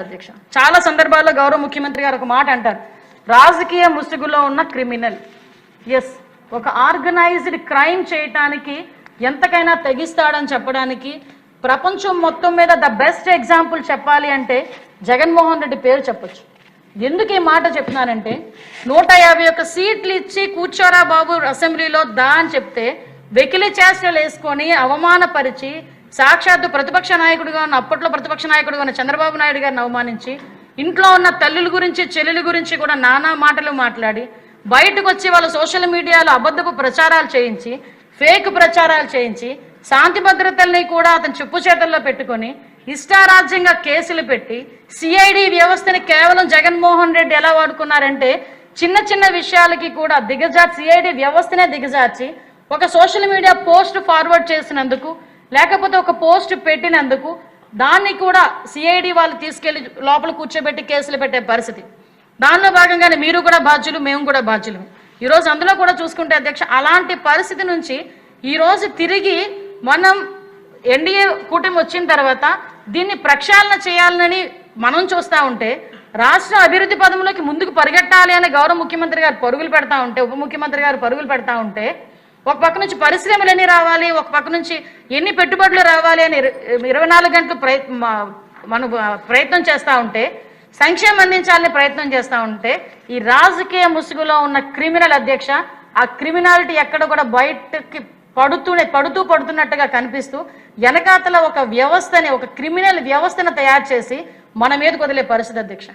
అధ్యక్ష, చాలా సందర్భాల్లో గౌరవ ముఖ్యమంత్రి గారు ఒక మాట అంటారు, రాజకీయ ముసుగులో ఉన్న క్రిమినల్. ఎస్, ఒక ఆర్గనైజ్డ్ క్రైమ్ చేయటానికి ఎంతకైనా తెగిస్తాడని చెప్పడానికి ప్రపంచం మొత్తం మీద ద బెస్ట్ ఎగ్జాంపుల్ చెప్పాలి అంటే జగన్మోహన్ రెడ్డి పేరు చెప్పొచ్చు. ఎందుకు ఈ మాట చెప్తున్నానంటే 151 సీట్లు ఇచ్చి కూర్చోరా బాబు అసెంబ్లీలో దా అని చెప్తే వెకిలి చేష్టలు వేసుకొని అవమానపరిచి సాక్షాత్తు ప్రతిపక్ష నాయకుడిగా ఉన్న అప్పట్లో ప్రతిపక్ష నాయకుడిగా ఉన్న చంద్రబాబు నాయుడు గారిని అవమానించి ఇంట్లో ఉన్న తల్లుల గురించి చెల్లెల గురించి కూడా నానా మాటలు మాట్లాడి బయటకు వచ్చి వాళ్ళు సోషల్ మీడియాలో అబద్ధపు ప్రచారాలు చేయించి ఫేక్ ప్రచారాలు చేయించి శాంతి భద్రతల్ని కూడా అతను చెప్పు చేతల్లో పెట్టుకొని ఇష్టారాజ్యంగా కేసులు పెట్టి సిఐడి వ్యవస్థని కేవలం జగన్మోహన్ రెడ్డి ఎలా వాడుకున్నారంటే చిన్న చిన్న విషయాలకి కూడా సిఐడి వ్యవస్థనే దిగజార్చి ఒక సోషల్ మీడియా పోస్ట్ ఫార్వర్డ్ చేసినందుకు లేకపోతే ఒక పోస్ట్ పెట్టినందుకు దాన్ని కూడా సిఐడి వాళ్ళు తీసుకెళ్లి లోపల కూర్చోబెట్టి కేసులు పెట్టే పరిస్థితి. దానిలో భాగంగానే మీరు కూడా బాధ్యులు, మేము కూడా బాధ్యులు. ఈరోజు అందులో కూడా చూసుకుంటే అధ్యక్ష, అలాంటి పరిస్థితి నుంచి ఈరోజు తిరిగి మనం ఎన్డీఏ కూటమి వచ్చిన తర్వాత దీన్ని ప్రక్షాళన చేయాలని మనం చూస్తూ ఉంటే రాష్ట్ర అభివృద్ధి పదంలోకి ముందుకు పరిగెట్టాలి అని గౌరవ ముఖ్యమంత్రి గారు పరుగులు పెడతా ఉంటే, ఉప ముఖ్యమంత్రి గారు పరుగులు పెడతా ఉంటే, ఒక పక్క నుంచి పరిశ్రమలు ఎన్ని రావాలి, ఒక పక్క నుంచి ఎన్ని పెట్టుబడులు రావాలి అని 24 గంటలు మనం ప్రయత్నం చేస్తూ ఉంటే, సంక్షేమం అందించాలని ప్రయత్నం చేస్తూ ఉంటే ఈ రాజకీయ ముసుగులో ఉన్న క్రిమినల్ అధ్యక్ష, ఆ క్రిమినాలిటీ ఎక్కడ కూడా బయటకి పడుతున్నట్టుగా కనిపిస్తూ వెనకాతల ఒక వ్యవస్థని, ఒక క్రిమినల్ వ్యవస్థను తయారు చేసి మన మీదకు వదిలే పరిస్థితి అధ్యక్ష.